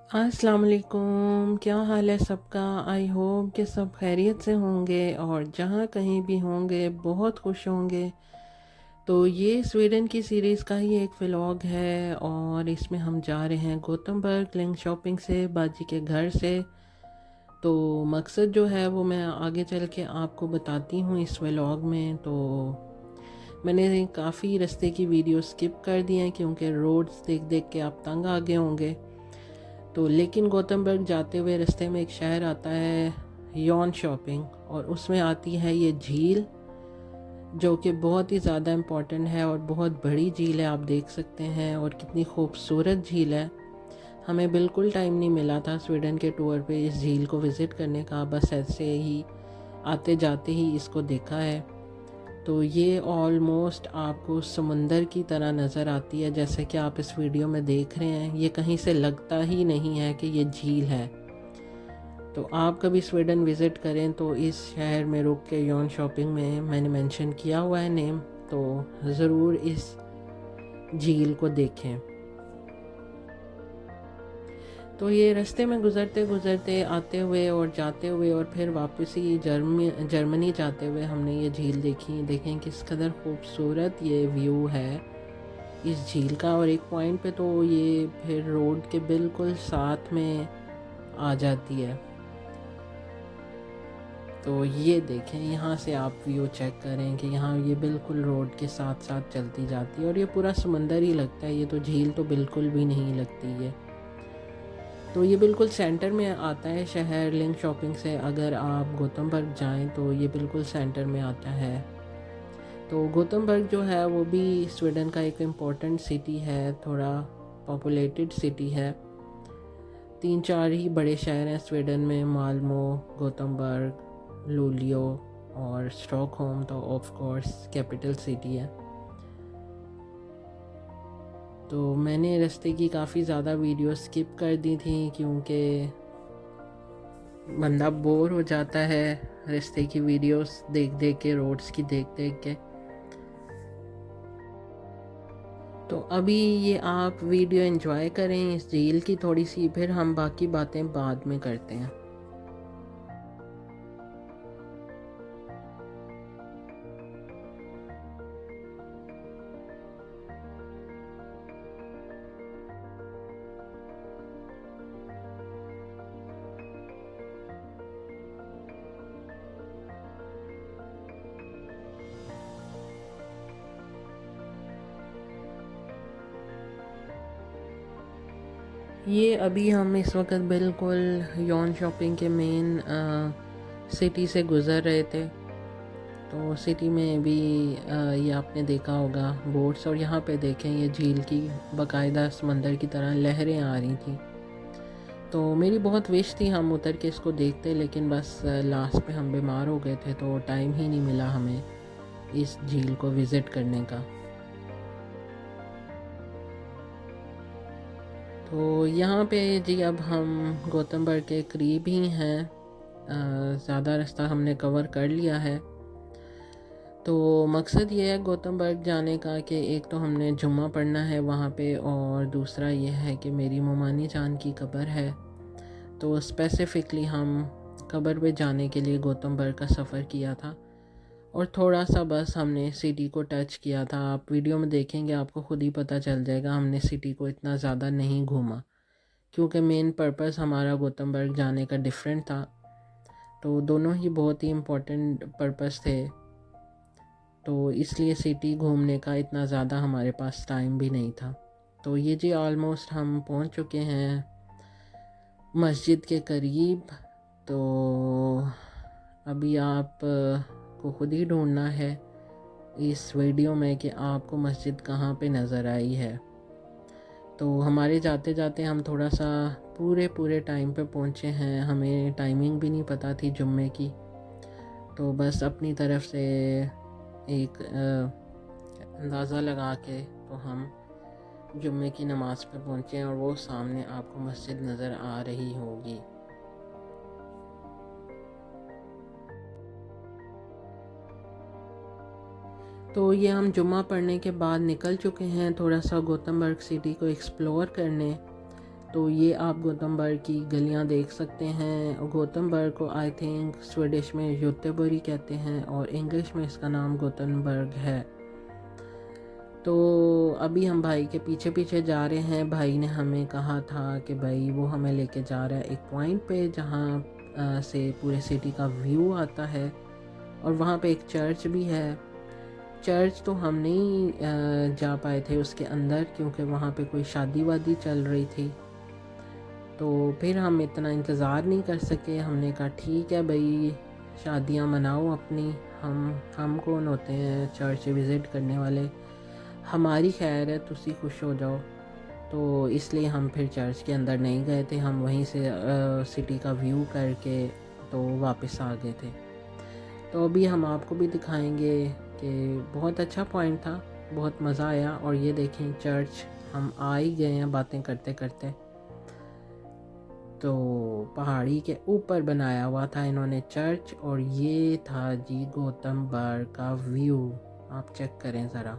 अस्सलाम वालेकुम, क्या हाल है सबका। आई होप कि सब खैरियत से होंगे और जहाँ कहीं भी होंगे बहुत खुश होंगे। तो ये स्वीडन की सीरीज़ का ही एक व्लॉग है और इसमें हम जा रहे हैं गोतमबर्ग लिंक शॉपिंग से, बाजी के घर से। तो मकसद जो है वो मैं आगे चल के आपको बताती हूँ इस व्लॉग में। तो मैंने काफ़ी रास्ते की वीडियो स्किप कर दी हैं क्योंकि रोड्स देख देख के आप तंग आ गए होंगे। तो लेकिन गौतमबर्ग जाते हुए रास्ते में एक शहर आता है यॉन शॉपिंग, और उसमें आती है ये झील जो कि बहुत ही ज़्यादा इम्पॉर्टेंट है और बहुत बड़ी झील है। आप देख सकते हैं और कितनी खूबसूरत झील है। हमें बिल्कुल टाइम नहीं मिला था स्वीडन के टूर पे इस झील को विज़िट करने का, बस ऐसे ही आते जाते ही इसको देखा है। तो ये ऑलमोस्ट आपको समंदर की तरह नज़र आती है, जैसे कि आप इस वीडियो में देख रहे हैं। ये कहीं से लगता ही नहीं है कि ये झील है। तो आप कभी स्वीडन विज़िट करें तो इस शहर में रुक के यॉन शॉपिंग में मैंने मेंशन किया हुआ है नेम, तो ज़रूर इस झील को देखें। तो ये रास्ते में गुज़रते गुज़रते आते हुए और जाते हुए और फिर वापसी जर्मनी जाते हुए हमने ये झील देखी। देखें किस कदर खूबसूरत ये व्यू है इस झील का। और एक पॉइंट पे तो ये फिर रोड के बिल्कुल साथ में आ जाती है। तो ये देखें, यहाँ से आप व्यू चेक करें कि यहाँ ये बिल्कुल रोड के साथ साथ चलती जाती है और ये पूरा समंदर ही लगता है। ये तो झील तो बिल्कुल भी नहीं लगती है। तो ये बिल्कुल सेंटर में आता है शहर लिंक शॉपिंग से। अगर आप गौतमबर्ग जाएं तो ये बिल्कुल सेंटर में आता है। तो गौतमबर्ग जो है वो भी स्वीडन का एक इम्पोर्टेंट सिटी है, थोड़ा पॉपुलेटेड सिटी है। 3-4 ही बड़े शहर हैं स्वीडन में, माल्मो, गौतमबर्ग, लुलियो और स्टॉकहोम तो ऑफ कोर्स कैपिटल सिटी है। तो मैंने रास्ते की काफ़ी ज़्यादा वीडियो स्किप कर दी थी क्योंकि बंदा बोर हो जाता है रास्ते की वीडियोस देख देख के, रोड्स की देख देख के। तो अभी ये आप वीडियो एंजॉय करें इस झील की थोड़ी सी, फिर हम बाकी बातें बाद में करते हैं। ये अभी हम इस वक्त बिल्कुल यॉन शॉपिंग के मेन सिटी से गुज़र रहे थे। तो सिटी में भी ये आपने देखा होगा बोट्स, और यहाँ पे देखें ये झील की बाकायदा समंदर की तरह लहरें आ रही थी। तो मेरी बहुत विश थी हम उतर के इसको देखते, लेकिन बस लास्ट पे हम बीमार हो गए थे तो टाइम ही नहीं मिला हमें इस झील को विज़िट करने का। तो यहाँ पे जी अब हम गौतमबर्ग के करीब ही हैं। ज़्यादा रास्ता हमने कवर कर लिया है। तो मकसद ये है गौतमबर्ग जाने का कि एक तो हमने जुम्मा पढ़ना है वहाँ पे, और दूसरा ये है कि मेरी मोमानी जान की कब्र है। तो स्पेसिफ़िकली हम कब्र पे जाने के लिए गौतमबर्ग का सफ़र किया था और थोड़ा सा बस हमने सिटी को टच किया था। आप वीडियो में देखेंगे आपको खुद ही पता चल जाएगा, हमने सिटी को इतना ज़्यादा नहीं घूमा क्योंकि मेन पर्पस हमारा गौतमबर्ग जाने का डिफरेंट था। तो दोनों ही बहुत ही इम्पोर्टेंट पर्पस थे, तो इसलिए सिटी घूमने का इतना ज़्यादा हमारे पास टाइम भी नहीं था। तो ये जी ऑलमोस्ट हम पहुंच चुके हैं मस्जिद के करीब। तो अभी आप को खुद ही ढूंढना है इस वीडियो में कि आपको मस्जिद कहाँ पे नज़र आई है। तो हमारे जाते जाते हम थोड़ा सा पूरे टाइम पे पहुँचे हैं। हमें टाइमिंग भी नहीं पता थी जुम्मे की, तो बस अपनी तरफ से एक अंदाज़ा लगा के तो हम जुम्मे की नमाज़ पे पहुँचे और वो सामने आपको मस्जिद नज़र आ रही होगी। तो ये हम जुम्मा पढ़ने के बाद निकल चुके हैं थोड़ा सा गौतमबर्ग सिटी को एक्सप्लोर करने। तो ये आप गोतमबर्ग की गलियां देख सकते हैं। गोतमबर्ग को आई थिंक स्वीडिश में योतेबोरी कहते हैं और इंग्लिश में इसका नाम गोतमबर्ग है। तो अभी हम भाई के पीछे पीछे जा रहे हैं। भाई ने हमें कहा था कि भाई वो हमें लेके जा रहा है एक पॉइंट पे जहाँ से पूरे सिटी का व्यू आता है और वहाँ पे एक चर्च भी है। चर्च तो हम नहीं जा पाए थे उसके अंदर क्योंकि वहाँ पे कोई शादी वादी चल रही थी, तो फिर हम इतना इंतज़ार नहीं कर सके। हमने कहा ठीक है भाई, शादियाँ मनाओ अपनी, हम कौन होते हैं चर्च विज़िट करने वाले, हमारी खैर है, तुसी खुश हो जाओ। तो इसलिए हम फिर चर्च के अंदर नहीं गए थे, हम वहीं से सिटी का व्यू करके तो वापस आ गए थे। तो अभी हम आपको भी दिखाएंगे कि बहुत अच्छा पॉइंट था, बहुत मज़ा आया। और ये देखें चर्च, हम आ ही गए हैं बातें करते करते। तो पहाड़ी के ऊपर बनाया हुआ था इन्होंने चर्च और ये था जी गोतमबर्ग का व्यू, आप चेक करें ज़रा।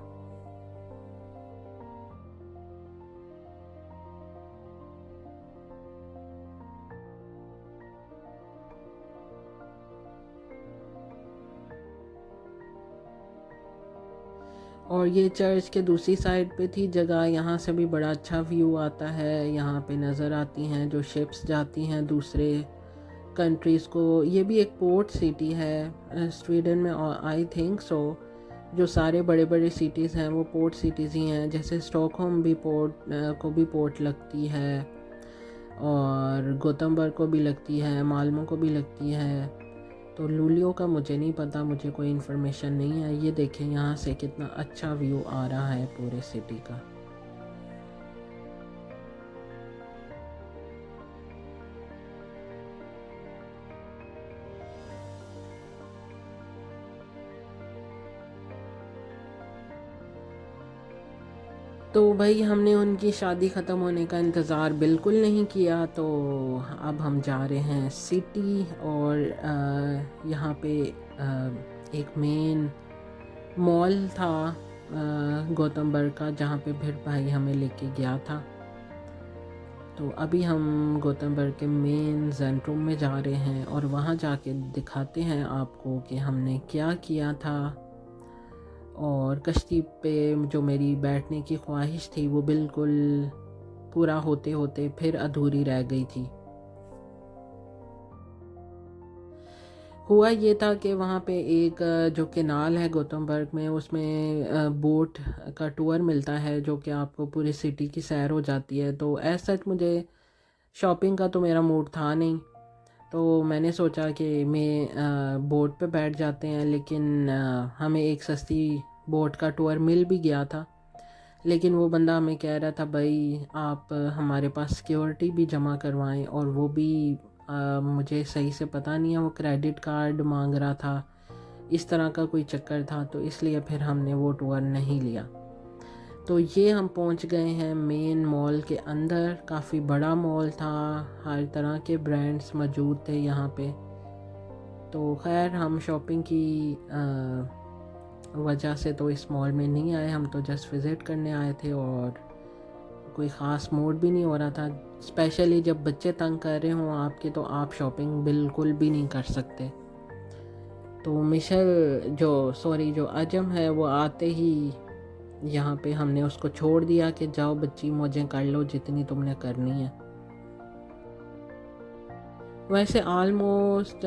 और ये चर्च के दूसरी साइड पे थी जगह, यहाँ से भी बड़ा अच्छा व्यू आता है। यहाँ पे नज़र आती हैं जो शिप्स जाती हैं दूसरे कंट्रीज़ को। ये भी एक पोर्ट सिटी है स्वीडन में आई थिंक सो। जो सारे बड़े बड़े सिटीज़ हैं वो पोर्ट सिटीज़ ही हैं, जैसे स्टॉकहोम भी पोर्ट को भी पोर्ट लगती है और गोतमबर्ग को भी लगती है, माल्मो को भी लगती है। तो लुलियो का मुझे नहीं पता, मुझे कोई इन्फॉर्मेशन नहीं है। ये देखें यहाँ से कितना अच्छा व्यू आ रहा है पूरे सिटी का। तो भाई हमने उनकी शादी ख़त्म होने का इंतज़ार बिल्कुल नहीं किया। तो अब हम जा रहे हैं सिटी और यहाँ पे एक मेन मॉल था गोतमबर्ग का, जहाँ पे फिर भाई हमें लेके गया था। तो अभी हम गोतमबर्ग के मेन सेंट्रूम में जा रहे हैं और वहाँ जाके दिखाते हैं आपको कि हमने क्या किया था। और कश्ती पे जो मेरी बैठने की ख्वाहिश थी वो बिल्कुल पूरा होते होते फिर अधूरी रह गई थी। हुआ ये था कि वहाँ पे एक जो केनाल है गोतमबर्ग में, उसमें बोट का टूर मिलता है जो कि आपको पूरी सिटी की सैर हो जाती है। तो एज सच मुझे शॉपिंग का तो मेरा मूड था नहीं, तो मैंने सोचा कि मैं बोट पे बैठ जाते हैं। लेकिन हमें एक सस्ती बोट का टूर मिल भी गया था, लेकिन वो बंदा हमें कह रहा था भाई आप हमारे पास सिक्योरिटी भी जमा करवाएं, और वो भी मुझे सही से पता नहीं है, वो क्रेडिट कार्ड मांग रहा था, इस तरह का कोई चक्कर था। तो इसलिए फिर हमने वो टूर नहीं लिया। तो ये हम पहुंच गए हैं मेन मॉल के अंदर। काफ़ी बड़ा मॉल था, हर तरह के ब्रांड्स मौजूद थे यहाँ पे। तो खैर हम शॉपिंग की वजह से तो इस मॉल में नहीं आए, हम तो जस्ट विज़िट करने आए थे और कोई ख़ास मूड भी नहीं हो रहा था। स्पेशली जब बच्चे तंग कर रहे हों आपके, तो आप शॉपिंग बिल्कुल भी नहीं कर सकते। तो मिशेल जो अजम है वो आते ही यहाँ पे हमने उसको छोड़ दिया कि जाओ बच्ची मौजें कर लो जितनी तुमने करनी है। वैसे आलमोस्ट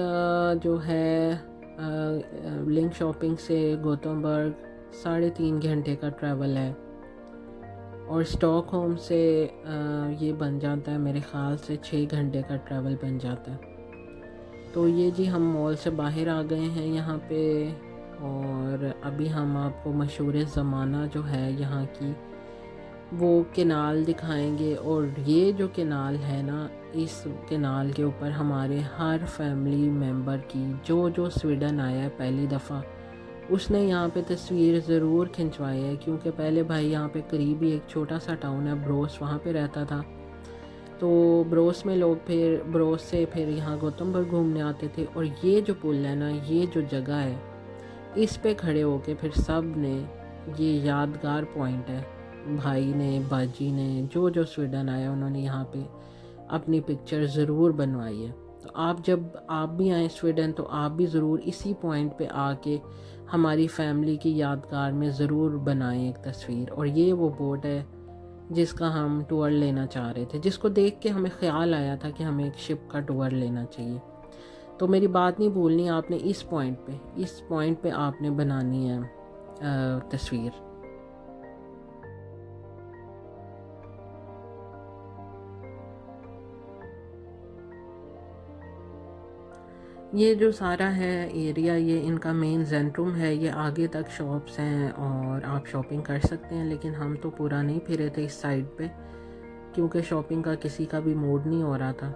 जो है लिंक शॉपिंग से गोतमबर्ग 3.5 घंटे का ट्रैवल है और स्टॉकहोम से ये बन जाता है मेरे ख़्याल से 6 घंटे का ट्रैवल बन जाता है। तो ये जी हम मॉल से बाहर आ गए हैं यहाँ पे, और अभी हम आपको मशहूर ज़माना जो है यहाँ की वो केनाल दिखाएंगे। और ये जो केनाल है ना, इस केनाल के ऊपर हमारे हर फैमिली मेम्बर की जो स्वीडन आया है पहली दफ़ा, उसने यहाँ पे तस्वीर ज़रूर खिंचवाई है। क्योंकि पहले भाई यहाँ पे करीब ही एक छोटा सा टाउन है ब्रोस, वहाँ पे रहता था। तो ब्रोस में लोग फिर ब्रोस से फिर यहाँ गोतमबर्ग घूमने आते थे। और ये जो पुल है ना, ये जो जगह है, इस पे खड़े होके फिर सब ने, ये यादगार पॉइंट है, भाई ने, बाजी ने, जो स्वीडन आया उन्होंने यहाँ पे अपनी पिक्चर ज़रूर बनवाई है। तो जब आप भी आएँ स्वीडन तो आप भी ज़रूर इसी पॉइंट पे आके हमारी फैमिली की यादगार में ज़रूर बनाएं एक तस्वीर। और ये वो बोट है जिसका हम टूर लेना चाह रहे थे, जिसको देख के हमें ख़्याल आया था कि हमें एक शिप का टूर लेना चाहिए। तो मेरी बात नहीं भूलनी, आपने इस पॉइंट पे आपने बनानी है तस्वीर। ये जो सारा है एरिया, ये इनका मेन जेंट्रूम है। ये आगे तक शॉप्स हैं और आप शॉपिंग कर सकते हैं, लेकिन हम तो पूरा नहीं फिरे थे इस साइड पे क्योंकि शॉपिंग का किसी का भी मूड नहीं हो रहा था।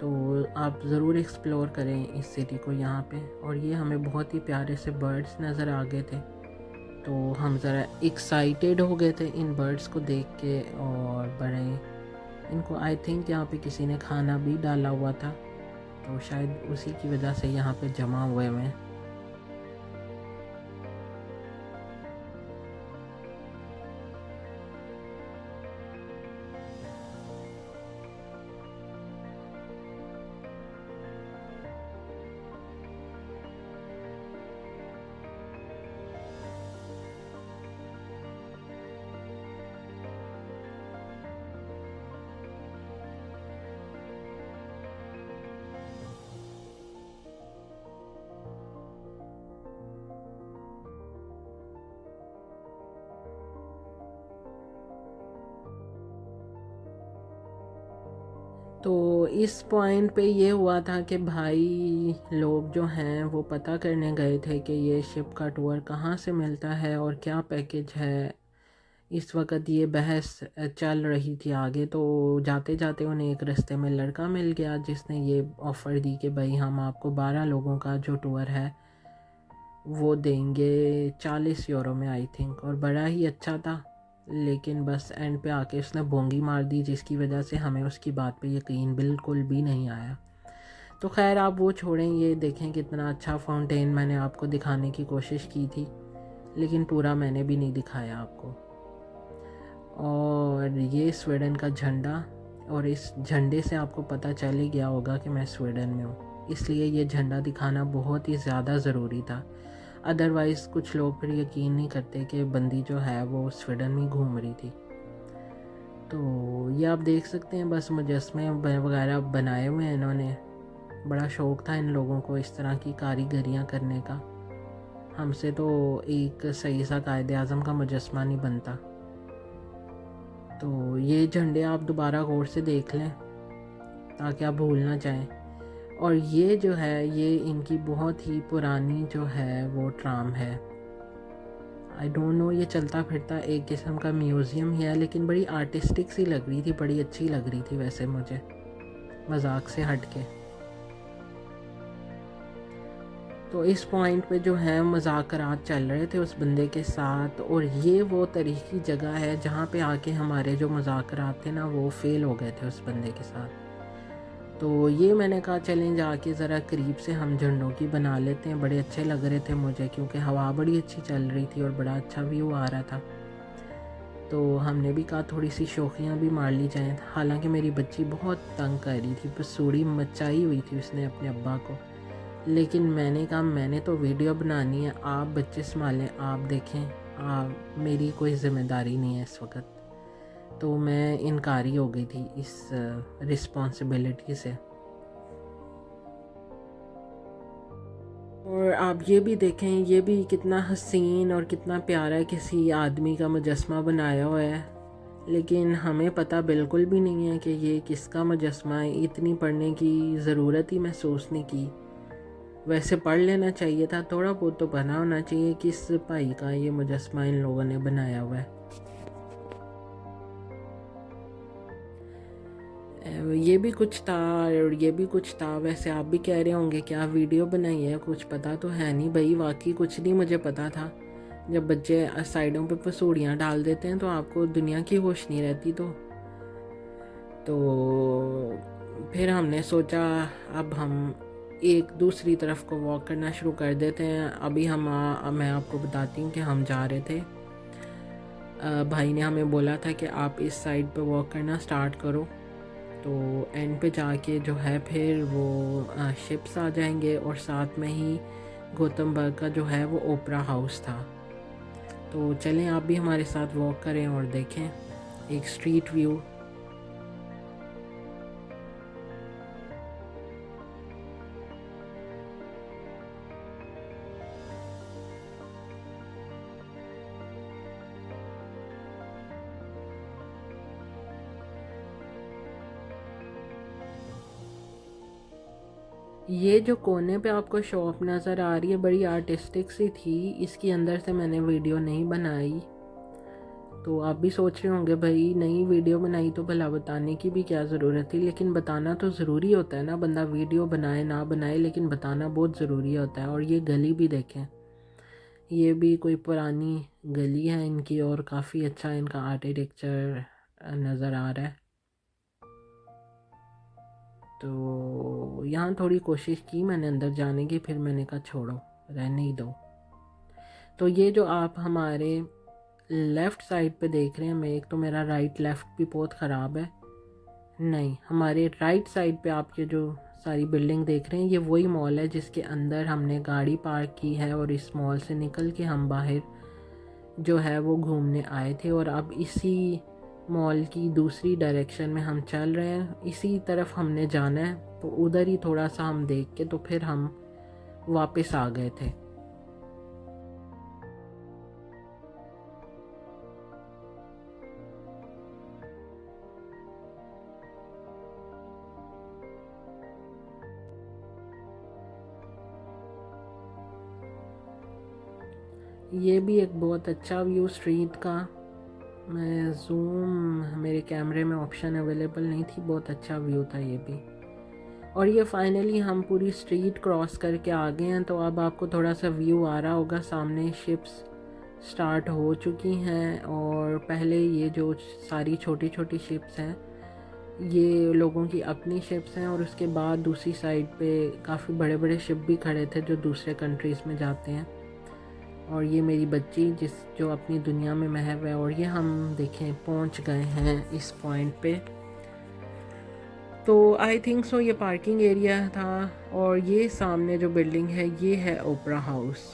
तो आप ज़रूर एक्सप्लोर करें इस सिटी को यहाँ पे। और ये हमें बहुत ही प्यारे से बर्ड्स नज़र आ गए थे, तो हम ज़रा एक्साइटेड हो गए थे इन बर्ड्स को देख के। और बड़े इनको आई थिंक यहाँ पे किसी ने खाना भी डाला हुआ था, तो शायद उसी की वजह से यहाँ पे जमा हुए हैं। तो इस पॉइंट पे ये हुआ था कि भाई लोग जो हैं वो पता करने गए थे कि ये शिप का टूर कहाँ से मिलता है और क्या पैकेज है। इस वक्त ये बहस चल रही थी आगे। तो जाते जाते उन्हें एक रास्ते में लड़का मिल गया जिसने ये ऑफ़र दी कि भाई हम आपको 12 लोगों का जो टूर है वो देंगे 40 यूरो में आई थिंक। और बड़ा ही अच्छा था, लेकिन बस एंड पे आके उसने बोंगी मार दी, जिसकी वजह से हमें उसकी बात पे यकीन बिल्कुल भी नहीं आया। तो खैर आप वो छोड़ें, ये देखें कितना अच्छा फाउंटेन मैंने आपको दिखाने की कोशिश की थी, लेकिन पूरा मैंने भी नहीं दिखाया आपको। और ये स्वीडन का झंडा, और इस झंडे से आपको पता चल ही गया होगा कि मैं स्वीडन में हूँ, इसलिए ये झंडा दिखाना बहुत ही ज़्यादा ज़रूरी था। अदरवाइज़ कुछ लोग फिर यकीन नहीं करते कि बंदी जो है वो स्वीडन में घूम रही थी। तो ये आप देख सकते हैं, बस मुजस्मे वगैरह बनाए हुए हैं इन्होंने। बड़ा शौक़ था इन लोगों को इस तरह की कारीगरियाँ करने का। हमसे तो एक सही सा कायदे आज़म का मुजस्मा नहीं बनता। तो ये झंडे आप दोबारा गौर से देख लें ताकि आप भूल ना जाएं। और ये जो है ये इनकी बहुत ही पुरानी जो है वो ट्राम है। आई डोंट नो, ये चलता फिरता एक किस्म का म्यूज़ियम ही है, लेकिन बड़ी आर्टिस्टिक सी लग रही थी, बड़ी अच्छी लग रही थी वैसे मुझे, मजाक से हट के। तो इस पॉइंट पे जो है मज़ाकरात चल रहे थे उस बंदे के साथ। और ये वो तरीक़ी जगह है जहाँ पे आके हमारे जो मज़ाकरात थे ना वो फ़ेल हो गए थे उस बंदे के साथ। तो ये मैंने कहा चलें जाके ज़रा करीब से हम झंडों की बना लेते हैं। बड़े अच्छे लग रहे थे मुझे क्योंकि हवा बड़ी अच्छी चल रही थी और बड़ा अच्छा व्यू आ रहा था। तो हमने भी कहा थोड़ी सी शौकियाँ भी मार ली जाएँ। हालांकि मेरी बच्ची बहुत तंग कर रही थी, बस सूड़ी मचाई हुई थी उसने अपने अब्बा को। लेकिन मैंने कहा मैंने तो वीडियो बनानी है, आप बच्चे संभालें, आप देखें, मेरी कोई ज़िम्मेदारी नहीं है इस वक्त। तो मैं इनकारी हो गई थी इस रिस्पॉन्सिबिलिटी से। और आप ये भी देखें, ये भी कितना हसीन और कितना प्यारा किसी आदमी का मुजस्मा बनाया हुआ है, लेकिन हमें पता बिल्कुल भी नहीं है कि ये किसका मुजस्मा है। इतनी पढ़ने की ज़रूरत ही महसूस नहीं की। वैसे पढ़ लेना चाहिए था, थोड़ा बहुत तो बना होना चाहिए किस भाई का ये मुजस्मा इन लोगों ने बनाया हुआ है। ये भी कुछ था और ये भी कुछ था। वैसे आप भी कह रहे होंगे क्या वीडियो बनाई है, कुछ पता तो है नहीं भाई, वाकई कुछ नहीं मुझे पता था। जब बच्चे साइडों पे पसूड़ियाँ डाल देते हैं तो आपको दुनिया की होश नहीं रहती। तो फिर हमने सोचा अब हम एक दूसरी तरफ को वॉक करना शुरू कर देते हैं। अभी मैं आपको बताती हूँ कि हम जा रहे थे भाई ने हमें बोला था कि आप इस साइड पे वॉक करना स्टार्ट करो, तो एंड पे जाके जो है फिर वो शिप्स आ जाएंगे और साथ में ही गौतमबर्ग का जो है वो ओपरा हाउस था। तो चलें आप भी हमारे साथ वॉक करें और देखें एक स्ट्रीट व्यू। ये जो कोने पे आपको शॉप नज़र आ रही है बड़ी आर्टिस्टिक सी थी, इसकी अंदर से मैंने वीडियो नहीं बनाई। तो आप भी सोच रहे होंगे भाई नई वीडियो बनाई तो भला बताने की भी क्या ज़रूरत थी, लेकिन बताना तो ज़रूरी होता है ना, बंदा वीडियो बनाए ना बनाए लेकिन बताना बहुत ज़रूरी होता है। और ये गली भी देखें, ये भी कोई पुरानी गली है इनकी और काफ़ी अच्छा इनका आर्किटेक्चर नज़र आ रहा है। तो यहाँ थोड़ी कोशिश की मैंने अंदर जाने की, फिर मैंने कहा छोड़ो रहने ही दो। तो ये जो आप हमारे लेफ़्ट साइड पे देख रहे हैं, मैं एक तो मेरा राइट लेफ़्ट भी बहुत ख़राब है, नहीं हमारे राइट साइड पे आप ये जो सारी बिल्डिंग देख रहे हैं ये वही मॉल है जिसके अंदर हमने गाड़ी पार्क की है और इस मॉल से निकल के हम बाहर जो है वो घूमने आए थे और अब इसी मॉल की दूसरी डायरेक्शन में हम चल रहे हैं, इसी तरफ हमने जाना है। तो उधर ही थोड़ा सा हम देख के तो फिर हम वापस आ गए थे। ये भी एक बहुत अच्छा व्यू स्ट्रीट का, मैं जूम मेरे कैमरे में ऑप्शन अवेलेबल नहीं थी, बहुत अच्छा व्यू था ये भी। और ये फाइनली हम पूरी स्ट्रीट क्रॉस करके आ गए हैं, तो अब आपको थोड़ा सा व्यू आ रहा होगा, सामने शिप्स स्टार्ट हो चुकी हैं और पहले ये जो सारी छोटी छोटी शिप्स हैं ये लोगों की अपनी शिप्स हैं और उसके बाद दूसरी साइड पे काफ़ी बड़े बड़े शिप भी खड़े थे जो दूसरे कंट्रीज़ में जाते हैं। और ये मेरी बच्ची जो अपनी दुनिया में महव है, और ये हम देखें पहुंच गए हैं इस पॉइंट पे। तो आई थिंक सो ये पार्किंग एरिया था और ये सामने जो बिल्डिंग है ये है ओपरा हाउस।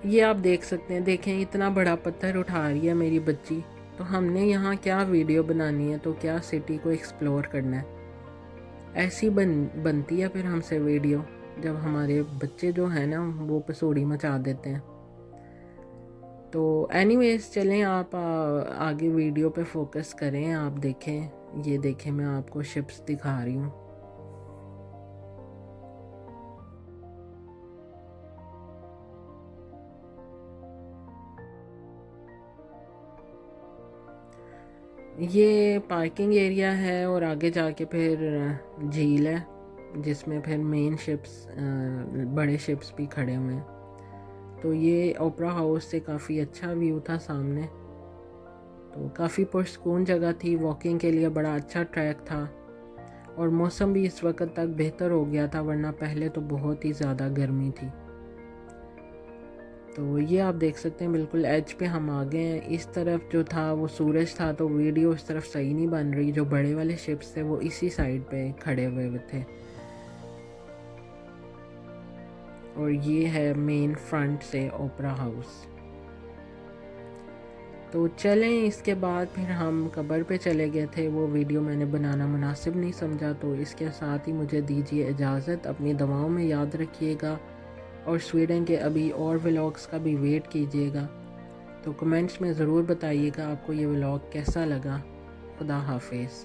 ये आप देख सकते हैं, देखें इतना बड़ा पत्थर उठा रही है मेरी बच्ची। तो हमने यहाँ क्या वीडियो बनानी है, तो क्या सिटी को एक्सप्लोर करना है, ऐसी बनती है फिर हमसे वीडियो जब हमारे बच्चे जो हैं ना वो पसोड़ी मचा देते हैं। तो एनीवेज चलें आप आगे वीडियो पे फोकस करें, आप देखें, ये देखें मैं आपको शिप्स दिखा रही हूँ। ये पार्किंग एरिया है और आगे जाके फिर झील है जिसमें फिर मेन शिप्स बड़े शिप्स भी खड़े हुए हैं। तो ये ओपरा हाउस से काफ़ी अच्छा व्यू था सामने, तो काफ़ी पुरसकून जगह थी, वॉकिंग के लिए बड़ा अच्छा ट्रैक था और मौसम भी इस वक्त तक बेहतर हो गया था, वरना पहले तो बहुत ही ज़्यादा गर्मी थी। तो ये आप देख सकते हैं बिल्कुल एज पे हम आ गए हैं। इस तरफ जो था वो सूरज था तो वीडियो इस तरफ सही नहीं बन रही, जो बड़े वाले शिप्स थे वो इसी साइड पे खड़े हुए थे। और ये है मेन फ्रंट से ओपरा हाउस। तो चलें इसके बाद फिर हम कब्र पे चले गए थे, वो वीडियो मैंने बनाना मुनासिब नहीं समझा, तो इसके साथ ही मुझे दीजिए इजाज़त। अपनी दवाओं में याद रखिएगा और स्वीडन के अभी और व्लॉग्स का भी वेट कीजिएगा। तो कमेंट्स में ज़रूर बताइएगा आपको ये व्लॉग कैसा लगा। खुदा हाफिज़।